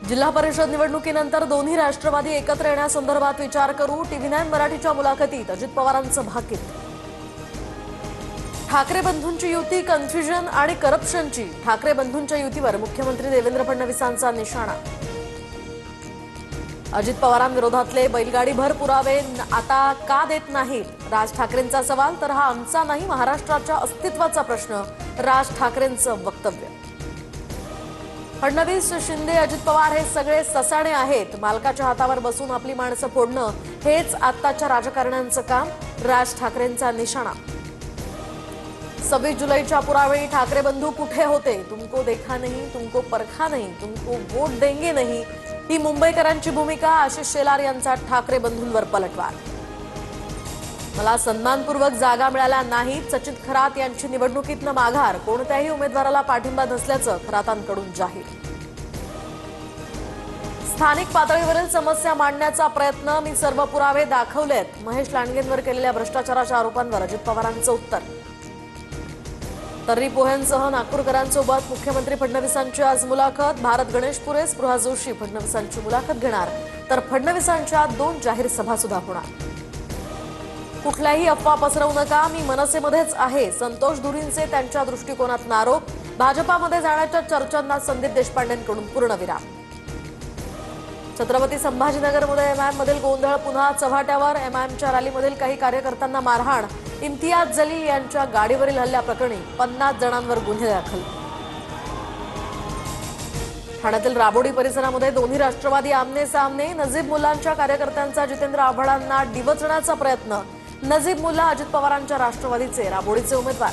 जिल्हा परिषद निवडणुकीनंतर दोन्ही राष्ट्रवादी एकत्र येण्यासंदर्भात विचार करू। TV9 मराठीच्या मुलाखतीत अजित पवारांचं भाकीत। ठाकरे बंधूंची युती कन्फ्युजन आणि करप्शनची। ठाकरे बंधूंच्या युतीवर मुख्यमंत्री देवेंद्र फडणवीसांचा निशाणा। अजित पवारांविरोधातले बैलगाडीभर पुरावे आता का देत नाहीत? राज ठाकरेंचा सवाल। तर हा आमचा नाही, महाराष्ट्राच्या अस्तित्वाचा प्रश्न, राज ठाकरेंचं वक्तव्य। फडणवीस, शिंदे, अजित पवार हे सगळे ससाणे आहेत। मालकाच्या हातावर बसून आपली माणसं फोडणं हेच आत्ताच्या राजकारण्यांचं काम, राज ठाकरेंचा निशाणा। 26 जुलैच्या पुरावेळी ठाकरे बंधू कुठे होते? तुमको देखा नहीं, तुमको परखा नहीं, तुमको वोट देंगे नहीं, ही मुंबईकरांची भूमिका। आशिष शेलार यांचा ठाकरे बंधूंवर पलटवार। मला सन्मानपूर्वक जागा मिळाल्या नाहीत, सचिन खरात यांची निवडणुकीतनं माघार। कोणत्याही उमेदवाराला पाठिंबा नसल्याचं खरातांकडून जाहीर। स्थानिक पातळीवरील समस्या मांडण्याचा प्रयत्न, मी सर्व पुरावे दाखवलेत। महेश लांडगेंवर केलेल्या भ्रष्टाचाराच्या आरोपांवर अजित पवारांचं उत्तर। तर्री पोहेंसह नागपूरकरांसोबत मुख्यमंत्री फडणवीसांची आज मुलाखत। भारत गणेशपुरे, स्पृहा जोशी फडणवीसांची मुलाखत घेणार, तर फडणवीसांच्या 2 जाहीर सभा सुद्धा होणार। कुठल्याही अफवा पसरवू नका, मी मनसेमध्येच आहे। संतोष धुरींचे त्यांच्या दृष्टिकोनातून आरोप। भाजपामध्ये जाण्याच्या चर्चांना संदीप देशपांडेंकडून पूर्णविराम। छत्रपती संभाजीनगरमध्ये एमआयएममधील गोंधळ पुन्हा चव्हाट्यावर। एमआयएमच्या रॅलीमधील काही कार्यकर्त्यांना मारहाण। इम्तियाज जलील यांच्या गाडीवरील हल्ल्याप्रकरणी 50 जणांवर गुन्हे दाखल। ठाण्यातील राबोडी परिसरामध्ये दोन्ही राष्ट्रवादी आमने सामने। नजीब मुल्लांच्या कार्यकर्त्यांचा जितेंद्र आव्हाडांना डिवचण्याचा प्रयत्न। नजीब मुल्ला अजित पवारांच्या राष्ट्रवादीचे राबोडीचे उमेदवार।